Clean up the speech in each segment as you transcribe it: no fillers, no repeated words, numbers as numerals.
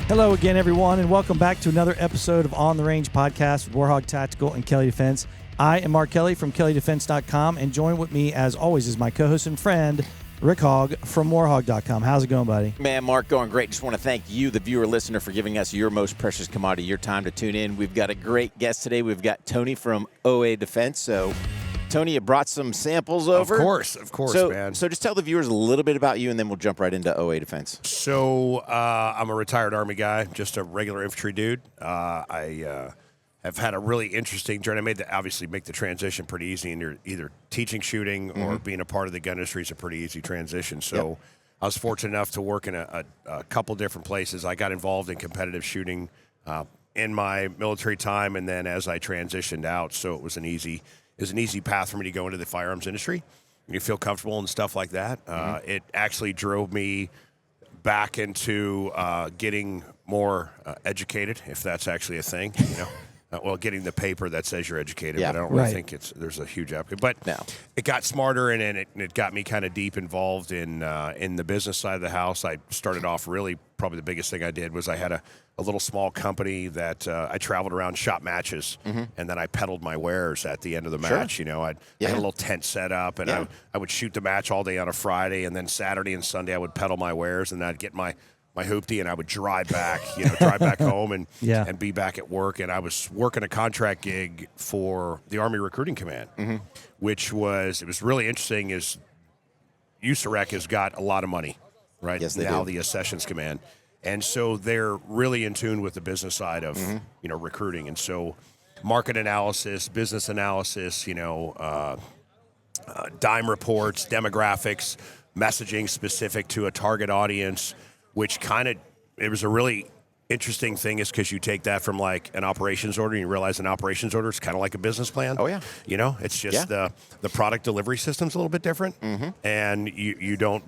Hello again, everyone, and welcome back to another episode of On the Range podcast with Warhog Tactical and Kelley Defense. I am Mark Kelley from KelleyDefense.com, and joined with me, as always, is my co-host and friend, Rick Hogg from Warhog.com. How's it going, buddy? Man, Mark, going great. Just want to thank you, the viewer listener, for giving us your most precious commodity, your time to tune in. We've got a great guest today. We've got Tony from OA Defense. So, Tony, you brought some samples over? Of course, man. So just tell the viewers a little bit about you, and then we'll jump right into OA Defense. So I'm a retired Army guy, just a regular infantry dude. I have had a really interesting journey. Obviously make the transition pretty easy, and you're either teaching shooting or being a part of the gun industry is a pretty easy transition. So I was fortunate enough to work in a couple different places. I got involved in competitive shooting in my military time, and then as I transitioned out, so it was an easy path for me to go into the firearms industry. You feel comfortable and stuff like that. It actually drove me back into getting more educated, if that's actually a thing, you know. Well, getting the paper that says you're educated, but I don't really think there's a huge upgrade. But it got smarter, and it got me kind of deep involved in the business side of the house. I started off probably the biggest thing I did was I had a little small company that I traveled around, shot matches, and then I peddled my wares at the end of the match. You know, I had a little tent set up, and I would shoot the match all day on a Friday, and then Saturday and Sunday I would peddle my wares, and then I'd get my hoopty, and I would drive back home and be back at work. And I was working a contract gig for the Army Recruiting Command, which was really interesting. Is USAREC has got a lot of money, right? Yes, they now do. The Accessions Command, and so they're really in tune with the business side of recruiting, and so market analysis, business analysis, dime reports, demographics, messaging specific to a target audience. Which it was a really interesting thing is because you take that from like an operations order and you realize an operations order is kind of like a business plan. Oh, yeah. It's just the product delivery system's a little bit different. And you don't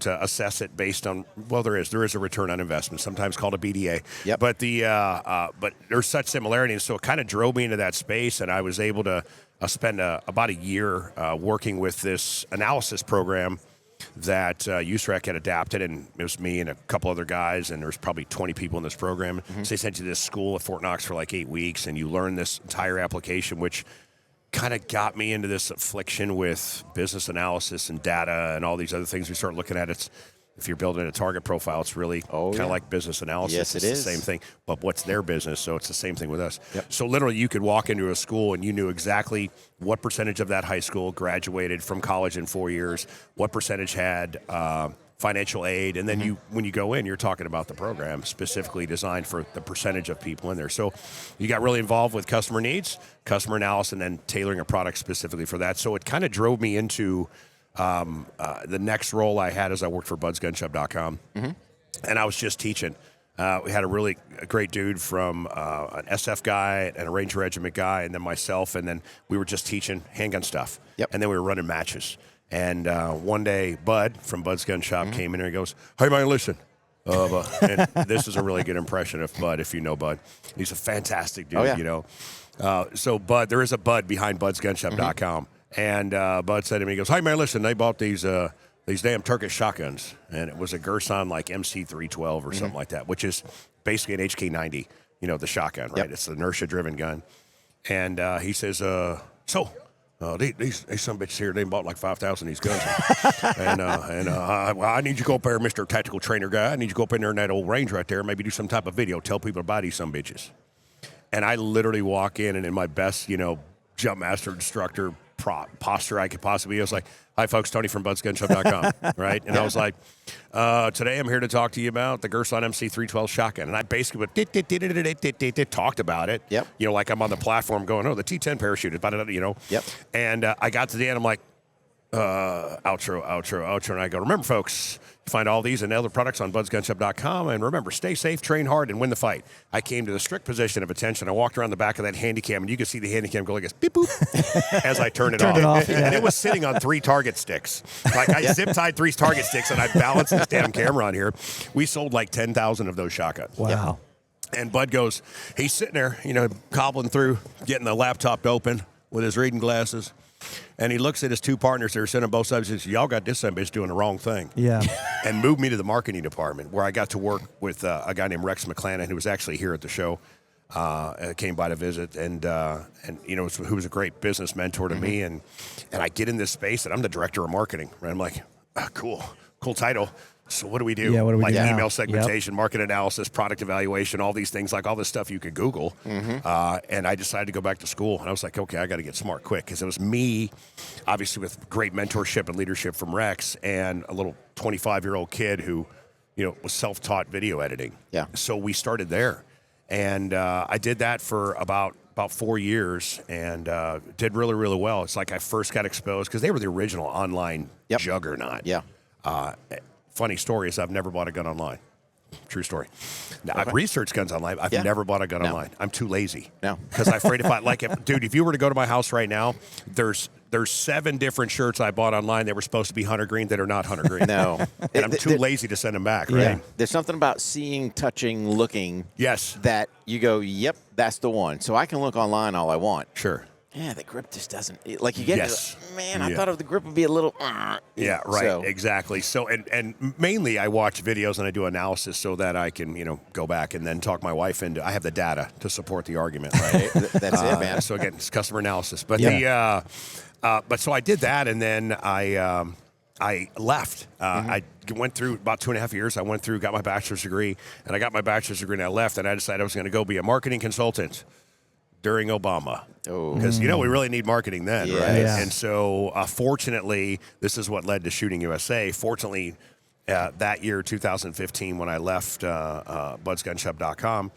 assess it based on, well, there is a return on investment, sometimes called a BDA. Yep. But but there's such similarity. And so it kind of drove me into that space, and I was able to spend about a year working with this analysis program that USAREC had adapted, and it was me and a couple other guys, and there was probably 20 people in this program. So they sent you to this school at Fort Knox for like 8 weeks, and you learn this entire application, which kind of got me into this affliction with business analysis and data and all these other things we start looking at. If you're building a target profile, it's really kind of like business analysis. Yes, it's the same thing, but what's their business? So it's the same thing with us. Yep. So literally you could walk into a school and you knew exactly what percentage of that high school graduated from college in 4 years, what percentage had financial aid, and then when you go in, you're talking about the program specifically designed for the percentage of people in there. So you got really involved with customer needs, customer analysis, and then tailoring a product specifically for that. So it kind of drove me into the next role I had as I worked for budsgunshop.com, and I was just teaching. We had a great dude from an SF guy and a Ranger Regiment guy, and then myself, and then we were just teaching handgun stuff. Yep. And then we were running matches. And one day, Bud from Bud's Gun Shop came in and he goes, "Hey, man, listen." And this is a really good impression of Bud, if you know Bud. He's a fantastic dude, So Bud, there is a Bud behind budsgunshop.com. And Bud said to me, he goes, "Hey, man, listen, they bought these damn Turkish shotguns." And it was a Gerson like MC312 or something like that, which is basically an HK90, the shotgun, right? Yep. It's an inertia-driven gun. And he says, these some bitches here, they bought like 5,000 of these guns. I need you to go up there, Mr. Tactical Trainer guy. I need you to go up in there in that old range right there, maybe do some type of video, tell people to buy these some bitches. And I literally walk in, and in my best, jump master instructor posture I could possibly be, I was like, "Hi, folks, Tony from budsgunshop.com," right? And I was like, "Today I'm here to talk to you about the Gerson MC312 shotgun." And I basically talked about it, like I'm on the platform going, "Oh, the T10 parachute," Yep. And I got to the end, I'm like, outro. And I go, "Remember, folks, you find all these and other products on budsgunshop.com. And remember, stay safe, train hard, and win the fight." I came to the strict position of attention. I walked around the back of that handy cam, and you could see the handy cam go like this, beep, boop, as I turned it off. And it was sitting on 3 target sticks. Like I zip-tied 3 target sticks, and I balanced this damn camera on here. We sold like 10,000 of those shotguns. Wow. And Bud he's sitting there, cobbling through, getting the laptop open with his reading glasses. And he looks at his two partners that are sitting on both sides and says, y'all got this son bitch doing the wrong thing. Yeah. And moved me to the marketing department, where I got to work with a guy named Rex McClanahan, who was actually here at the show. Came by to visit, and who was a great business mentor to me. And I get in this space, and I'm the director of marketing. Right? I'm like, cool title. So what do we do? Yeah, what do we like do now? email segmentation, market analysis, product evaluation, all these things, like all this stuff you could Google. And I decided to go back to school, and I was like, okay, I got to get smart quick, because it was me, obviously with great mentorship and leadership from Rex, and a little 25-year-old kid who, was self-taught video editing. Yeah. So we started there, and I did that for about 4 years, and did really, really well. It's like I first got exposed, because they were the original online juggernaut. Yeah. Funny story is I've never bought a gun online. True story. Now, I've researched guns online. I've never bought a gun online. I'm too lazy. No. Because I'm afraid if you were to go to my house right now, there's 7 different shirts I bought online that were supposed to be hunter green that are not hunter green. No. And I'm too lazy to send them back, right? Yeah. There's something about seeing, touching, looking. Yes. That you go, yep, that's the one. So I can look online all I want. Sure. Yeah, the grip just doesn't. Like you get Yes. it. Man, I thought the grip would be a little. Yeah, right. So, Exactly. So, and mainly I watch videos and I do analysis so that I can, go back and then talk my wife into. I have the data to support the argument, right? that's it, man. So again, it's customer analysis. But but so I did that, and then I left. I went through about 2.5 years. I went through, got my bachelor's degree, and I got my bachelor's degree, and I left, and I decided I was going to go be a marketing consultant during Obama. Because, we really need marketing then, Yeah. right? Yeah. And so, fortunately, this is what led to Shooting USA. Fortunately, that year, 2015, when I left budsgunshop.com,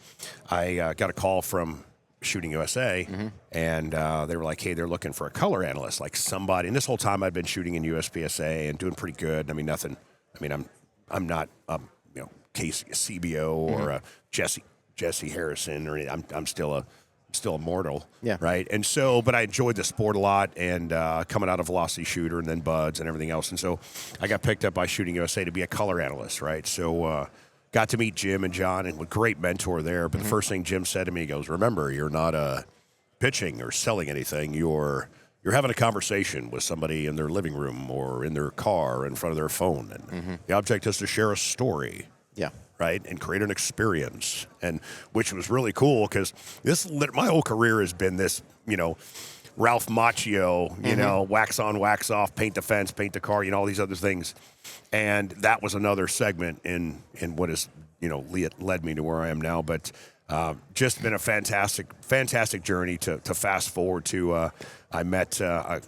I got a call from Shooting USA, and they were like, hey, they're looking for a color analyst, like somebody. And this whole time I'd been shooting in USPSA and doing pretty good. I mean, nothing. I mean, I'm not, Casey, a CBO or a Jesse Harrison, or I'm still a mortal, right? And so, but I enjoyed the sport a lot, and coming out of Velocity Shooter and then Buds and everything else. And so I got picked up by Shooting USA to be a color analyst, right? So got to meet Jim and John, and a great mentor there. But the first thing Jim said to me, he goes, remember, you're not pitching or selling anything. You're having a conversation with somebody in their living room or in their car or in front of their phone. And the object is to share a story. Yeah. Right, and create an experience, and which was really cool, because my whole career has been this, Ralph Macchio, wax on, wax off, paint the fence, paint the car, all these other things, and that was another segment in what has led me to where I am now. But just been a fantastic journey to fast forward to. I met the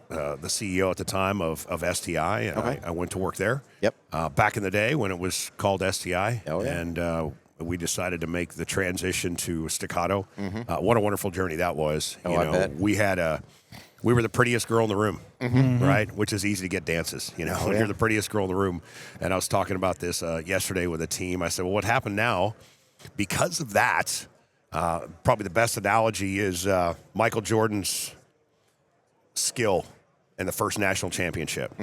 CEO at the time of STI, and I went to work there. Yep. Back in the day when it was called STI, and we decided to make the transition to Staccato. What a wonderful journey that was. I bet. We were the prettiest girl in the room, right? Which is easy to get dances, when you're the prettiest girl in the room. And I was talking about this yesterday with a team. I said, well, what happened now? Because of that, probably the best analogy is Michael Jordan's skill in the first national championship.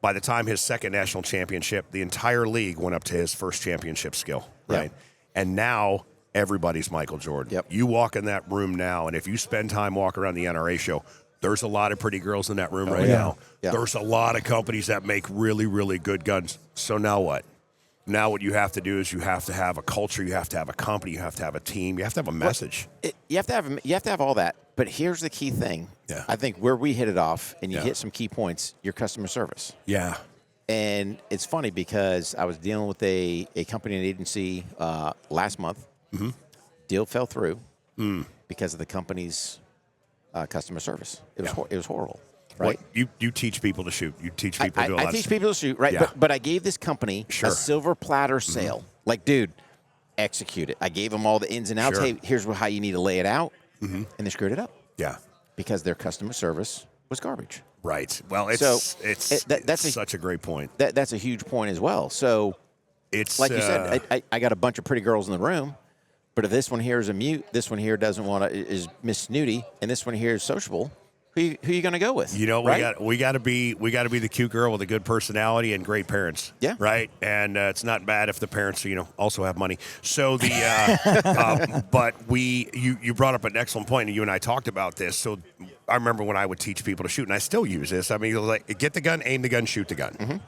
By the time his second national championship, the entire league went up to his first championship skill, right? Yep. And now everybody's Michael Jordan. Yep. You walk in that room now, and if you spend time walking around the NRA show, there's a lot of pretty girls in that room now. Yeah. There's a lot of companies that make really, really good guns. So now what? Now what you have to do is you have to have a culture, you have to have a company, you have to have a team, you have to have a message. You have to have all that. But here's the key thing. Yeah. I think where we hit it off, and you hit some key points, your customer service. Yeah. And it's funny because I was dealing with a company and agency last month. Deal fell through because of the company's customer service. It was horrible. Right. Well, you teach people to shoot. You teach people to do a lot I teach people to shoot, right? Yeah. But I gave this company a silver platter sale. Like, dude, execute it. I gave them all the ins and outs. Sure. Hey, here's how you need to lay it out. And they screwed it up. Yeah. Because their customer service was garbage. Right. Well, that's such a great point. That's a huge point as well. So, it's like you said, I got a bunch of pretty girls in the room, but if this one here is a mute, this one here doesn't want to is Miss Snooty, and this one here is sociable, who you going to go with? Right? we got to be the cute girl with a good personality and great parents. Yeah. Right. And it's not bad if the parents also have money. So the but you brought up an excellent point, and you and I talked about this. So I remember when I would teach people to shoot, and I still use this. I mean, like, get the gun, aim the gun, shoot the gun.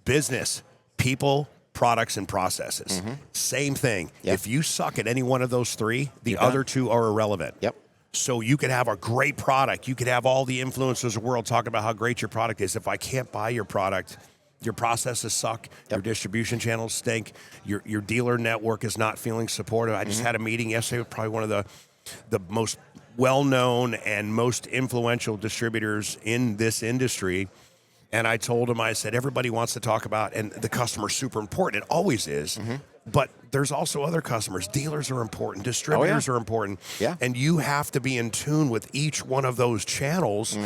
Business, people, products, and processes. Same thing. Yep. If you suck at any one of those three, the other two are irrelevant. Yep. So you could have a great product. You could have all the influencers of the world talking about how great your product is. If I can't buy your product, your processes suck. Your distribution channels stink. Your dealer network is not feeling supportive. I just had a meeting yesterday with probably one of the most well-known and most influential distributors in this industry. And I told him, I said, everybody wants to talk about, and the customer's super important. It always is. But there's also other customers. Dealers are important. Distributors are important. Yeah. And you have to be in tune with each one of those channels,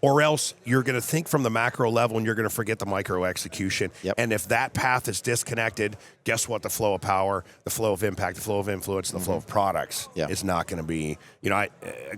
or else you're going to think from the macro level and you're going to forget the micro execution. And if that path is disconnected, guess what? The flow of power, the flow of impact, the flow of influence, the flow of products is not going to be,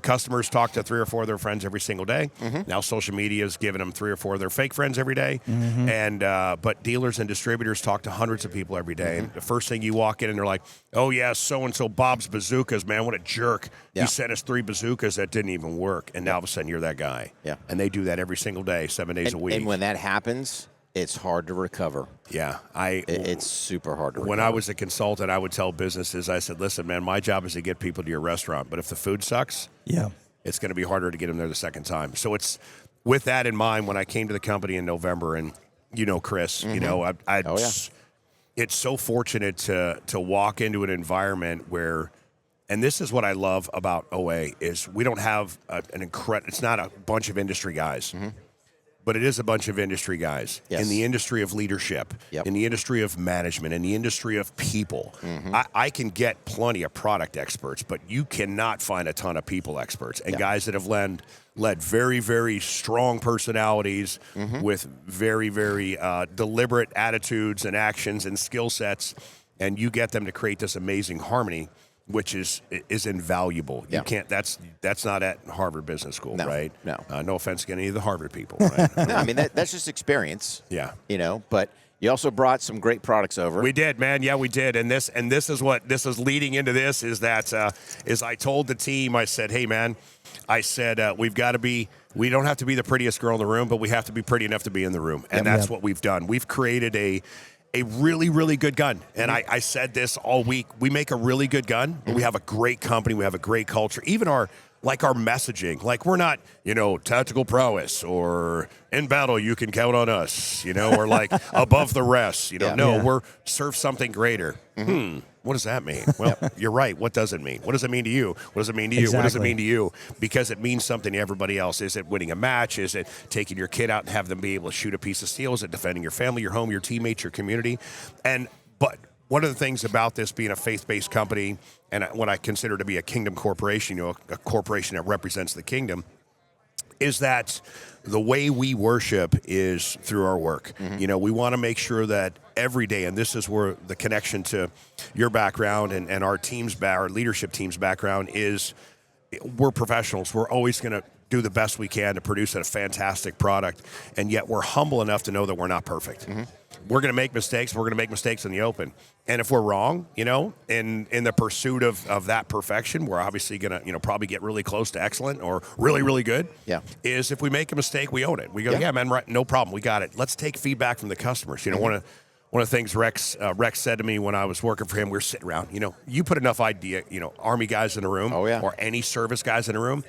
customers talk to 3 or 4 of their friends every single day. Now social media is giving them 3 or 4 of their fake friends every day. And but dealers and distributors talk to hundreds of people every day. And the first thing you walk in and they're like, oh yeah, so-and-so Bob's bazookas, man, what a jerk. He sent us 3 bazookas that didn't even work. And now all of a sudden you're that guy. And they do that every single day, 7 days a week. And when that happens, it's hard to recover. It's super hard to recover. When I was a consultant, I would tell businesses, I said, listen, man, my job is to get people to your restaurant. But if the food sucks, it's going to be harder to get them there the second time. So it's with that in mind, when I came to the company in November, and Chris, it's so fortunate to walk into an environment where, and this is what I love about OA, is we don't have it's not a bunch of industry guys. But it is a bunch of industry guys in the industry of leadership, in the industry of management, in the industry of people. I can get plenty of product experts, but you cannot find a ton of people experts and guys that have led very, very strong personalities with very, very deliberate attitudes and actions and skill sets, and you get them to create this amazing harmony, which is invaluable. You can't. That's not at Harvard Business School, right? No. No offense to any of the Harvard people. Right? No, I mean that's just experience. But you also brought some great products over. We did, man. Yeah, we did. And this is leading into this is that is I told the team, I said, hey man, I said we don't have to be the prettiest girl in the room, but we have to be pretty enough to be in the room, and that's what we've done. We've created a really, really good gun. And I said this all week. We make a really good gun. We have a great company. We have a great culture. Even our messaging. Like, we're not, tactical prowess or in battle, you can count on us, or like above the rest. We're serve something greater. What does that mean? Well, you're right. What does it mean? What does it mean to you? What does it mean to you? Exactly. What does it mean to you? Because it means something to everybody else. Is it winning a match? Is it taking your kid out and have them be able to shoot a piece of steel? Is it defending your family, your home, your teammates, your community? But one of the things about this being a faith-based company and what I consider to be a kingdom corporation, a corporation that represents the kingdom, is that the way we worship is through our work. We want to make sure that every day, and this is where the connection to your background and our leadership team's background is, we're professionals. We're always going to do the best we can to produce a fantastic product, and yet we're humble enough to know that we're not perfect. We're going to make mistakes. We're going to make mistakes in the open. And if we're wrong, in the pursuit of that perfection, we're obviously going to, probably get really close to excellent or really, really good. Is if we make a mistake, we own it. We go, yeah man, right, no problem. We got it. Let's take feedback from the customers. One of the things Rex said to me when I was working for him, we were sitting around, you put enough Army guys in a room or any service guys in a room,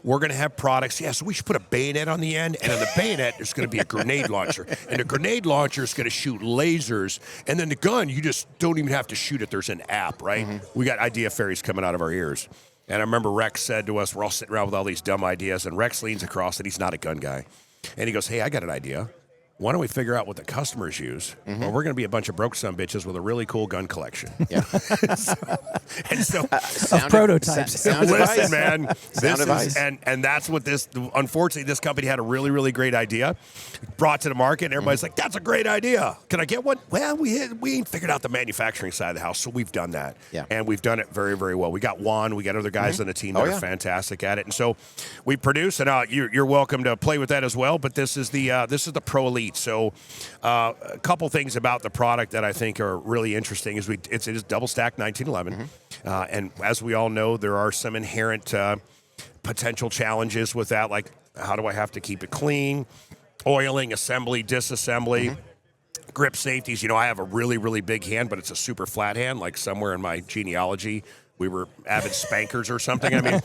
we're going to have products. So we should put a bayonet on the end, and on the bayonet, there's going to be a grenade launcher. And the grenade launcher is going to shoot lasers. And then the gun, you just don't even have to shoot it. There's an app, right? We got idea fairies coming out of our ears. And I remember Rex said to us, we're all sitting around with all these dumb ideas, and Rex leans across, and he's not a gun guy. And he goes, hey, I got an idea. Why don't we figure out what the customers use? Well, we're going to be a bunch of broke son bitches with a really cool gun collection. Of prototypes. Listen, man, and that's what this. Unfortunately, this company had a really, really great idea, brought to the market, and everybody's like, "That's a great idea. Can I get one?" Well, we ain't figured out the manufacturing side of the house, so we've done that, and we've done it very, very well. We got Juan, we got other guys on the team that are fantastic at it, and so we produce. And you're welcome to play with that as well. But this is the Pro Elite. So a couple things about the product that I think are really interesting is it is double stack 1911, and as we all know, there are some inherent potential challenges with that, like how do I have to keep it clean, oiling, assembly, disassembly. Grip safeties, you know, I have a really, really big hand, but it's a super flat hand, like somewhere in my genealogy. We were avid spankers or something. I mean,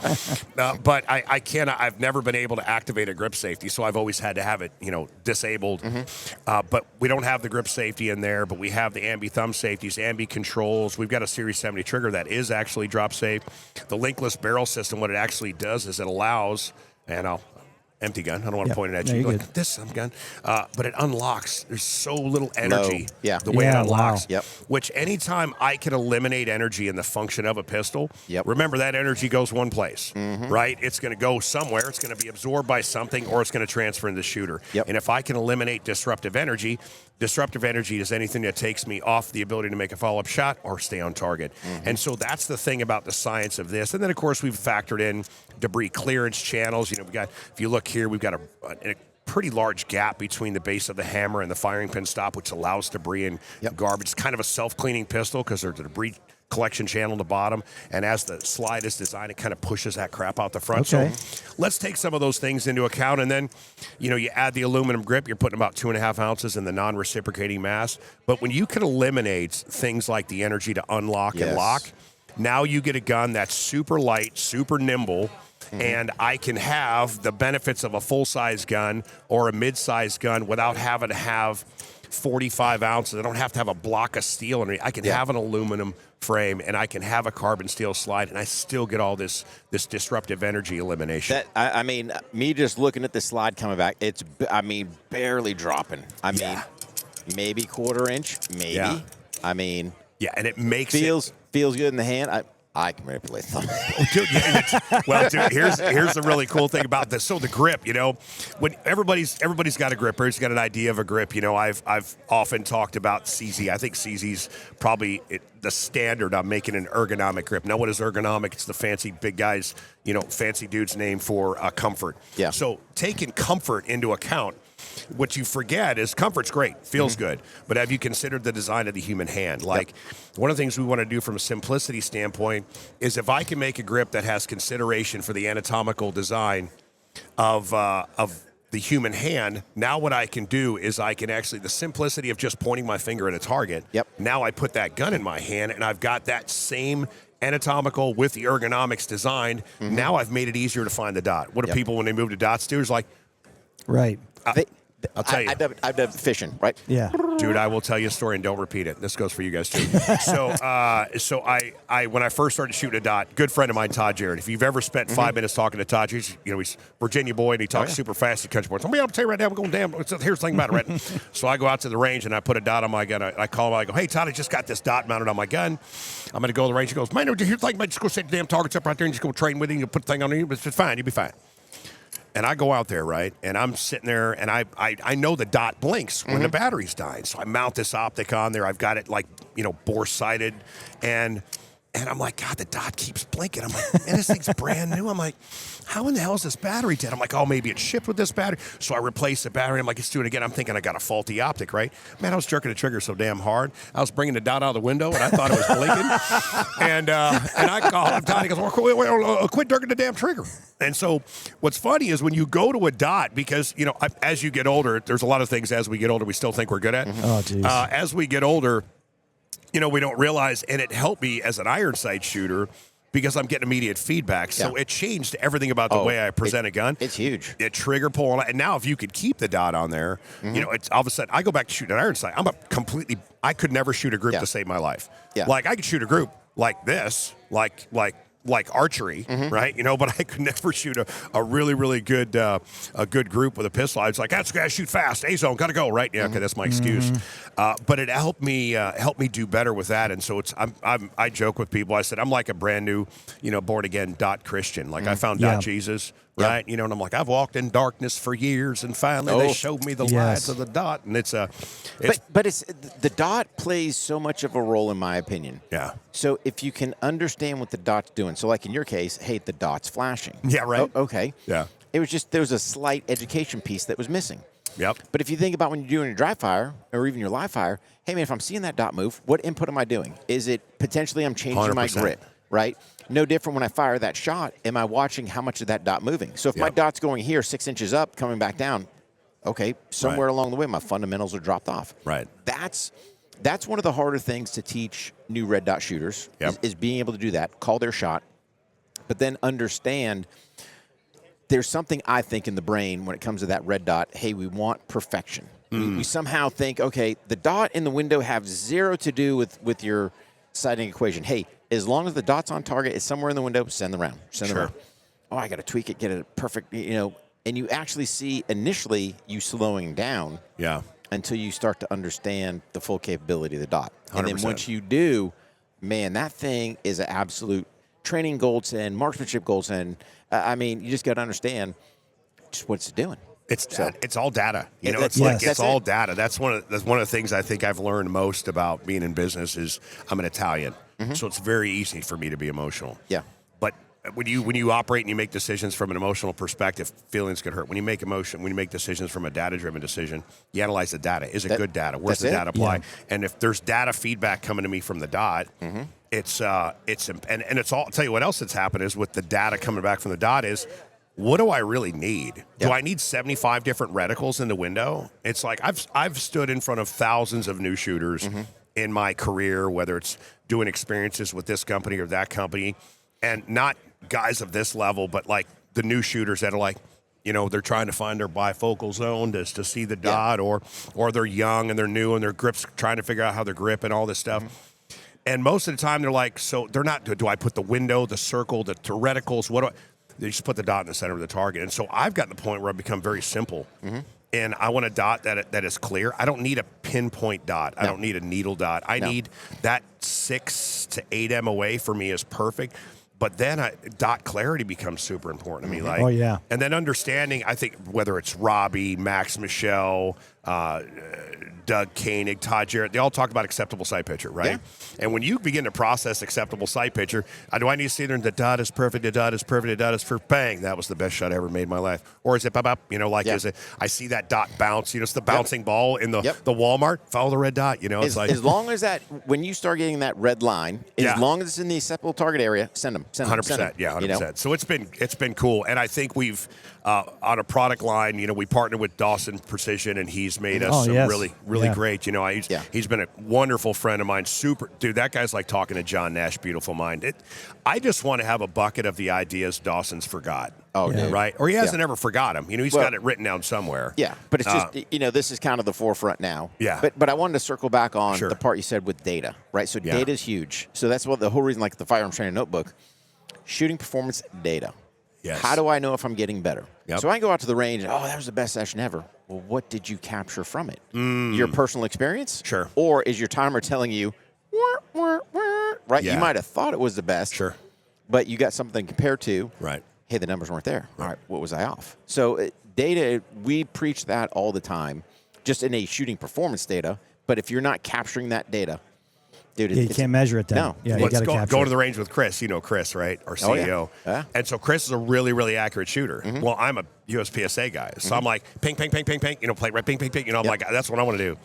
but I cannot. I've never been able to activate a grip safety, so I've always had to have it, you know, disabled. But we don't have the grip safety in there. But we have the ambi thumb safeties, ambi controls. We've got a Series 70 trigger that is actually drop safe. The linkless barrel system, what it actually does is it allows, and I'll. Empty gun. I don't want to point it at you. Like this gun, but it unlocks. There's so little energy. The way it unlocks. Which anytime I can eliminate energy in the function of a pistol, remember that energy goes one place, right? It's going to go somewhere. It's going to be absorbed by something, or it's going to transfer in the shooter. And if I can eliminate disruptive energy is anything that takes me off the ability to make a follow-up shot or stay on target. And so that's the thing about the science of this. And then, of course, we've factored in debris clearance channels. You know, we got, if you look here, we've got a pretty large gap between the base of the hammer and the firing pin stop, which allows debris and garbage. It's kind of a self-cleaning pistol because there's a debris collection channel at the bottom, and as the slide is designed, it kind of pushes that crap out the front. So let's take some of those things into account, and then, you know, you add the aluminum grip, you're putting about 2.5 ounces in the non-reciprocating mass. But when you can eliminate things like the energy to unlock and lock, now you get a gun that's super light, super nimble, and I can have the benefits of a full-size gun or a mid-size gun without having to have 45 ounces. I don't have to have a block of steel. I can have an aluminum frame, and I can have a carbon steel slide, and I still get all this disruptive energy elimination. I mean, me just looking at the slide coming back, it's, I mean, barely dropping. I mean, maybe quarter inch, maybe. I mean, and it makes feels good in the hand. I can manipulate them. Dude, here's the really cool thing about this. So the grip, you know, when everybody's got a grip, everybody's got an idea of a grip. You know, I've often talked about CZ. I think CZ's probably the standard on making an ergonomic grip. Now, what is ergonomic? It's the fancy big guys, you know, fancy dude's name for comfort. So taking comfort into account, what you forget is comfort's great, feels good, but have you considered the design of the human hand? Like, one of the things we want to do from a simplicity standpoint is if I can make a grip that has consideration for the anatomical design of the human hand, now what I can do is I can actually, the simplicity of just pointing my finger at a target, now I put that gun in my hand, and I've got that same anatomical with the ergonomics designed. Now I've made it easier to find the dot. What do people, when they move to dots, do is like... I'll tell you. I've done fishing, right? Dude, I will tell you a story and don't repeat it. This goes for you guys too. So I when I first started shooting a dot, good friend of mine, Todd Jarrett. If you've ever spent 5 minutes talking to Todd, he's Virginia boy and he talks super fast. He country boys. I'll tell you right now, I'm going damn. Here's the thing about it, right? So I go out to the range and I put a dot on my gun. I call him. I go, hey Todd, I just got this dot mounted on my gun. I'm going to go to the range. He goes, man, here's the thing. Just go set the damn targets up right there and just go train with him. You put the thing on you, but it's fine. You'll be fine. And I go out there, right, and I'm sitting there, and I know the dot blinks when the battery's dying. So I mount this optic on there. I've got it, like, you know, bore-sighted, and I'm like, God, the dot keeps blinking. I'm like, man, this thing's brand new. I'm like, how in the hell is this battery dead? I'm like, oh, maybe it's shipped with this battery. So I replace the battery. I'm like, let's do it again. I'm thinking I got a faulty optic, right? Man, I was jerking the trigger so damn hard. I was bringing the dot out of the window, and I thought it was blinking. and I called him. Todd, he goes, quit jerking the damn trigger. And so what's funny is when you go to a dot, because, you know, as you get older, there's a lot of things as we get older we still think we're good at. Oh, geez. As we get older, you know, we don't realize, and it helped me as an iron sight shooter because I'm getting immediate feedback. So it changed everything about the way I present a gun. It's huge. It trigger pull, and now if you could keep the dot on there, you know, it's all of a sudden I go back to shooting an iron sight. I could never shoot a group to save my life. Like I could shoot a group like this, like archery, right? You know, but I could never shoot a really, really good a good group with a pistol. I was like, that's gotta shoot fast. A zone, gotta go, right? Yeah, okay, that's my excuse. But it helped me do better with that. And so I joke with people. I said I'm like a brand new, you know, born again dot Christian. Like I found dot Jesus. Right, you know, and I'm like, I've walked in darkness for years, and finally they showed me the lights of the dot, and but it's the dot plays so much of a role in my opinion. So if you can understand what the dot's doing, so like in your case, hey, the dot's flashing. Okay. It was just there was a slight education piece that was missing. But if you think about when you're doing a dry fire or even your live fire, hey man, if I'm seeing that dot move, what input am I doing? Is it potentially I'm changing 100%. my grip? right? No different when I fire that shot. Am I watching how much of that dot moving? So if my dot's going here 6 inches up, coming back down, okay, somewhere along the way, my fundamentals are dropped off. Right. That's one of the harder things to teach new red dot shooters is being able to do that, call their shot, but then understand there's something I think in the brain when it comes to that red dot. Hey, we want perfection. We somehow think, okay, the dot in the window have zero to do with your sighting equation. Hey, as long as the dot's on target, it's somewhere in the window, send the round. Send the round. Oh, I got to tweak it, get it perfect, and you actually see initially you slowing down until you start to understand the full capability of the dot. 100%. And then once you do, man, that thing is an absolute training godsend, marksmanship godsend. I mean, you just got to understand just what it's doing. It's all data. It's all data. That's one of the things I think I've learned most about being in business is I'm an Italian, so it's very easy for me to be emotional. Yeah. But when you operate and you make decisions from an emotional perspective, feelings can hurt. When you make decisions from a data-driven decision, you analyze the data. Is it good data? Where's the data apply? Yeah. And if there's data feedback coming to me from the dot, it's all. I'll tell you what else that's happened is with the data coming back from the dot is, what do I really need? Do I need 75 different reticles in the window? It's like I've stood in front of thousands of new shooters in my career, whether it's doing experiences with this company or that company, and not guys of this level, but like the new shooters that are like, they're trying to find their bifocal zone to see the dot, or they're young and they're new and their grips trying to figure out how they're grip and all this stuff. And most of the time they're like, so they're not, do I put the window, the circle, the reticles, what do I... They just put the dot in the center of the target. And so I've gotten to the point where I've become very simple. And I want a dot that is clear. I don't need a pinpoint dot. I don't need a needle dot. I need that 6 to 8 MOA for me is perfect. But then dot clarity becomes super important to me. Like, and then understanding, I think, whether it's Robbie, Max Michelle, Doug Koenig, Todd Jarrett, they all talk about acceptable sight picture, right? Yeah. And when you begin to process acceptable sight picture, do I need to see there, the dot is perfect, the dot is perfect, the dot is perfect, bang, that was the best shot I ever made in my life. Or is it, is it, I see that dot bounce, it's the bouncing ball in the Walmart, follow the red dot, it's like. As long as that, when you start getting that red line, as long as it's in the acceptable target area, send them. 100%, 100%. So it's been cool. And I think we've, on a product line, we partnered with Dawson Precision, and he's made us really great. He's been a wonderful friend of mine. Super dude, that guy's like talking to John Nash, beautiful mind. I just want to have a bucket of the ideas Dawson's forgot. Oh, dude. Right? Or he hasn't ever forgot them. He's got it written down somewhere. Yeah, but it's just, this is kind of the forefront now. Yeah. But I wanted to circle back on the part you said with data, right? So data is huge. So that's what the whole reason, like the Firearms Training Notebook, shooting performance data. Yes. How do I know if I'm getting better? Yep. So I can go out to the range and, that was the best session ever. Well, what did you capture from it? Your personal experience? Sure. Or is your timer telling you, right? Yeah. You might have thought it was the best. Sure. But you got something compared to. Right. Hey, the numbers weren't there. Right. All right, what was I off? So data, we preach that all the time, just in a shooting performance data. But if you're not capturing that data, dude, you can't measure it then. No. Yeah, Let's go to the range with Chris. Chris, right? Our CEO. Yeah. And so Chris is a really, really accurate shooter. Well, I'm a USPSA guy. So I'm like, ping, ping, ping, ping, ping, plate right, ping, ping, ping. I'm like, that's what I want to do.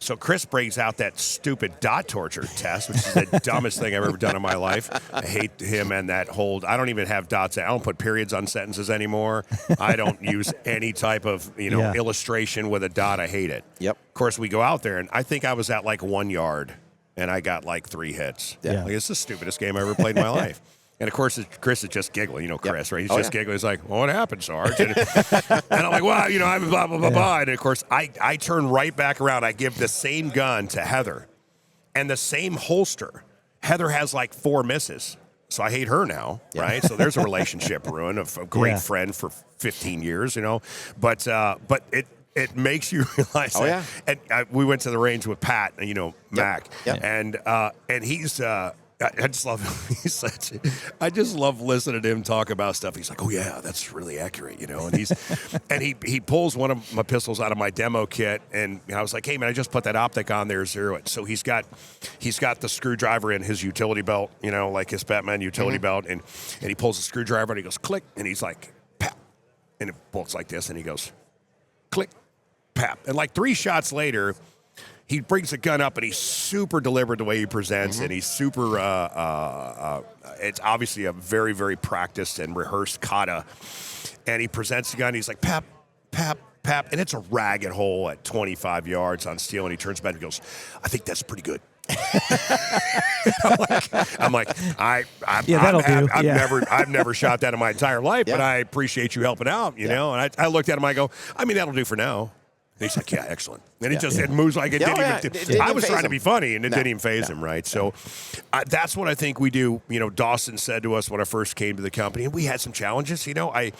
So Chris brings out that stupid dot torture test, which is the dumbest thing I've ever done in my life. I hate him and that whole, I don't even have dots. I don't put periods on sentences anymore. I don't use any type of, illustration with a dot. I hate it. Yep. Of course, we go out there, and I think I was at like 1 yard. And I got like 3 hits. Yeah. Like, it's the stupidest game I ever played in my life. And of course, Chris is just giggling. Chris, right? He's just giggling. He's like, well, what happened, Sarge? And I'm like, well, I'm blah, blah, blah, blah. And of course, I turn right back around. I give the same gun to Heather and the same holster. Heather has like 4 misses. So I hate her now, right? So there's a relationship ruin of a great friend for 15 years, But it makes you realize that. And we went to the range with Pat, Mac, and he's. I just love him. I just love listening to him talk about stuff. He's like, "Oh yeah, that's really accurate," And he pulls one of my pistols out of my demo kit, and I was like, "Hey man, I just put that optic on there, zero it." So he's got the screwdriver in his utility belt, like his Batman utility belt, and he pulls the screwdriver and he goes click, and he's like, "Pap," and it bolts like this, and he goes, click, pap, and like 3 shots later. he brings the gun up and he's super deliberate the way he presents, and he's super. It's obviously a very, very practiced and rehearsed kata, and he presents the gun. He's like pap, pap, pap, and it's a ragged hole at 25 yards on steel, and he turns back and goes, "I think that's pretty good." I'm like, I've never shot that in my entire life, but I appreciate you helping out, you know. And I looked at him, I go, I mean, that'll do for now. And he's like, yeah, excellent. And it moves like it didn't even. I was trying to be funny, and it didn't even phase him, right? So that's what I think we do. You know, Dawson said to us when I first came to the company, and we had some challenges. You know, I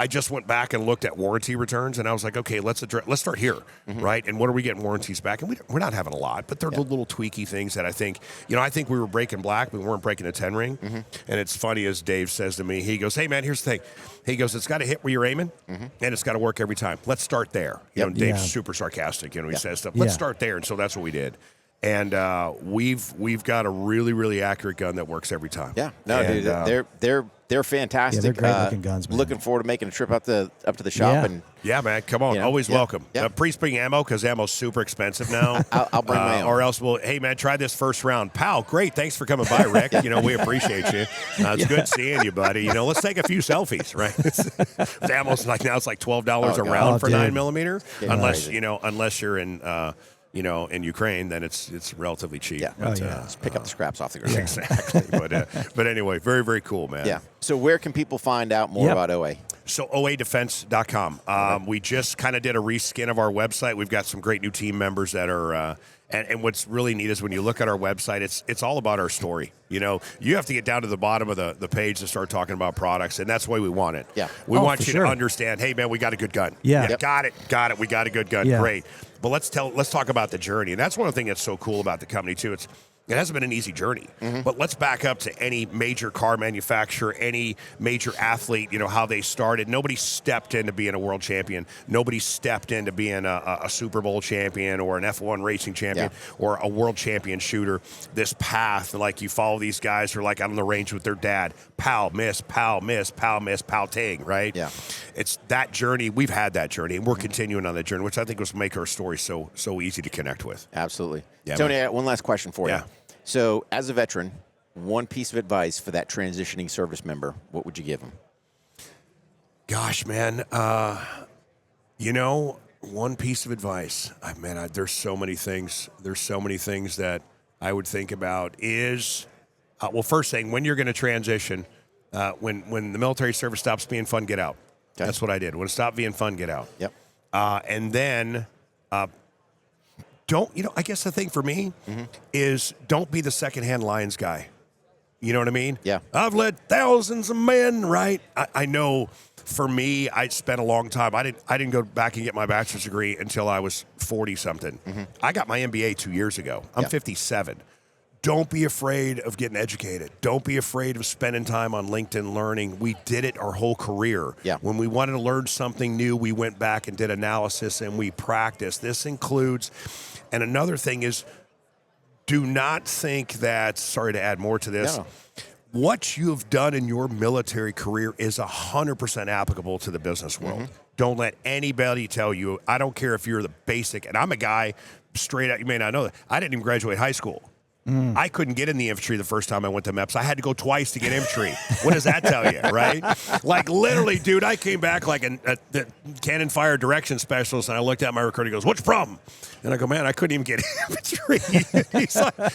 just went back and looked at warranty returns, and I was like, okay, let's start here, right? And what are we getting warranties back? And we're not having a lot, but they're the little tweaky things that I think we were breaking black, we weren't breaking a 10 ring. And it's funny, as Dave says to me, he goes, hey, man, here's the thing. He goes, it's got to hit where you're aiming, and it's got to work every time. Let's start there. You know, Dave's super sarcastic. You know, he says stuff. Let's start there, and so that's what we did. And we've got a really, really accurate gun that works every time. Yeah, no, dude, they're fantastic. Yeah, they're great looking guns, man. Looking forward to making a trip up to the shop and. Yeah, man, come on. Always welcome. Please bring ammo, because ammo's super expensive now. I'll bring my own. Or else hey, man, try this first round. Pal, great. Thanks for coming by, Rick. You know, we appreciate you. It's good seeing you, buddy. You know, let's take a few selfies, right? The ammo's now it's like $12 a round for 9mm. Unless you're in in Ukraine, then it's relatively cheap. Yeah. Just pick up the scraps off the ground. Exactly. But anyway, very, very cool, man. Yeah. So where can people find out more about OA? So oadefense.com. We just kind of did a reskin of our website. We've got some great new team members that are and what's really neat is when you look at our website, it's all about our story. You know, you have to get down to the bottom of the page to start talking about products, and that's the way we want it. Yeah. We want you to understand, hey, man, we got a good gun. Yeah. Got it. We got a good gun. Yeah. Great. But let's talk about the journey. And that's one of the things that's so cool about the company, too. It hasn't been an easy journey, but let's back up to any major car manufacturer, any major athlete, you know, how they started. Nobody stepped into being a world champion. Nobody stepped into being a Super Bowl champion or an F1 racing champion or a world champion shooter. This path, like you follow these guys who are like out on the range with their dad. Pow, miss, pow, miss, pow, miss, pow, ting, right? Yeah. It's that journey. We've had that journey, and we're continuing on that journey, which I think will make our story so easy to connect with. Absolutely. Yeah, Tony, I got one last question for you. So, as a veteran, one piece of advice for that transitioning service member, what would you give them? Gosh, man, one piece of advice. There's so many things. There's so many things that I would think about is, first thing, when you're going to transition, when the military service stops being fun, get out. Okay. That's what I did. When it stopped being fun, get out. Yep. And then I guess the thing for me is don't be the secondhand Lions guy. You know what I mean? Yeah. I've led thousands of men, right? I know for me, I spent a long time. I didn't go back and get my bachelor's degree until I was 40-something. I got my MBA 2 years ago. I'm 57. Don't be afraid of getting educated. Don't be afraid of spending time on LinkedIn learning. We did it our whole career. Yeah. When we wanted to learn something new, we went back and did analysis and we practiced. This includes, and another thing is, do not think that, sorry to add more to this, what you have done in your military career is 100% applicable to the business world. Don't let anybody tell you, I don't care if you're the basic, and I'm a guy, straight out, you may not know that, I didn't even graduate high school. I couldn't get in the infantry the first time I went to MEPS. I had to go twice to get infantry. What does that tell you, right? Like, literally, dude, I came back like the cannon fire direction specialist, and I looked at my recruiter. He goes, what's your problem? And I go, man, I couldn't even get infantry.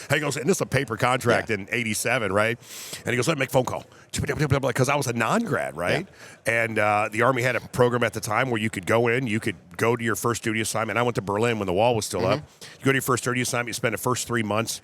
He goes, and this is a paper contract in 87, right? And he goes, let me make a phone call. Because I was a non-grad, right? Yeah. And the Army had a program at the time where you could go in, you could go to your first duty assignment. I went to Berlin when the wall was still up. You go to your first duty assignment, you spend the first 3 months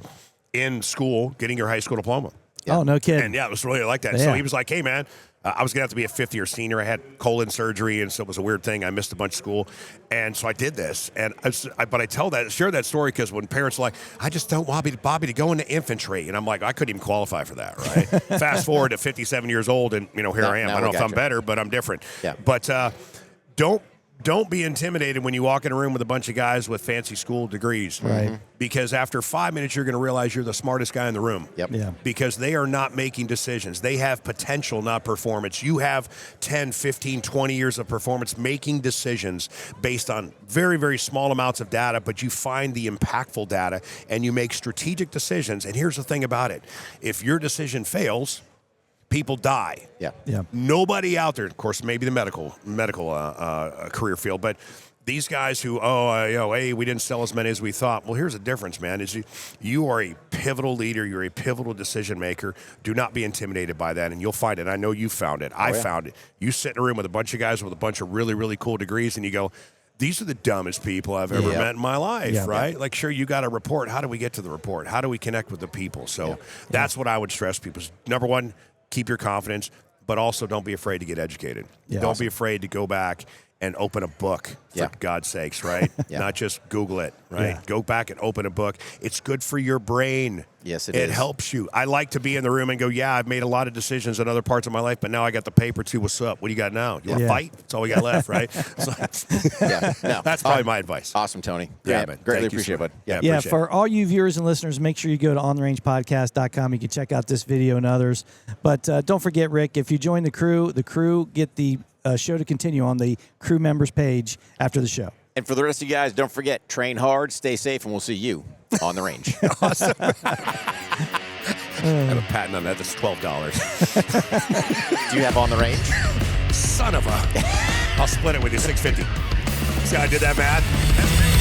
in school getting your high school diploma. Yeah. Oh, no kidding. And it was really like that. Yeah. So he was like, hey, man, I was going to have to be a fifth-year senior. I had colon surgery, and so it was a weird thing. I missed a bunch of school. And so I did this. And but I share that story because when parents are like, I just don't want Bobby to go into infantry. And I'm like, I couldn't even qualify for that, right? Fast forward to 57 years old, and, here I am. I don't know if I'm better, but I'm different. Yeah. But don't Don't be intimidated when you walk in a room with a bunch of guys with fancy school degrees. Right. Because after 5 minutes, you're going to realize you're the smartest guy in the room. Yep. Yeah. Because they are not making decisions. They have potential, not performance. You have 10, 15, 20 years of performance making decisions based on very, very small amounts of data, but you find the impactful data and you make strategic decisions. And here's the thing about it. If your decision fails, people die. Yeah. Yeah. Nobody out there, of course, maybe the medical career field, but these guys who, hey, we didn't sell as many as we thought. Well, here's the difference, man. Is you are a pivotal leader. You're a pivotal decision maker. Do not be intimidated by that, and you'll find it. I know you found it. I found it. You sit in a room with a bunch of guys with a bunch of really, really cool degrees, and you go, these are the dumbest people I've ever met in my life, right? Like, sure, you got a report. How do we get to the report? How do we connect with the people? So that's what I would stress people. Number one, keep your confidence, but also don't be afraid to get educated. Yeah. Don't be afraid to go back and open a book, for God's sakes, right? Not just Google it, right? Yeah. Go back and open a book. It's good for your brain. Yes, it is. It is. helps you. I like to be in the room and go, I've made a lot of decisions in other parts of my life, but now I got the paper too. What's up? What do you got now? You want to fight? That's all we got left, right? So, that's probably my advice. Awesome, Tony. Yeah, man. Greatly Thank you, appreciate it, sir. bud. Yeah, appreciate for it. all you viewers and listeners, make sure you go to ontheRangePodcast.com. You can check out this video and others. But don't forget, Rick, if you join the crew get the show to continue on the crew members page after the show. And for the rest of you guys, don't forget, train hard, stay safe, and we'll see you on the range. Awesome. I have a patent on that. That's $12. Do you have on the range? Son of a... I'll split it with you, $6.50. See how I did that math?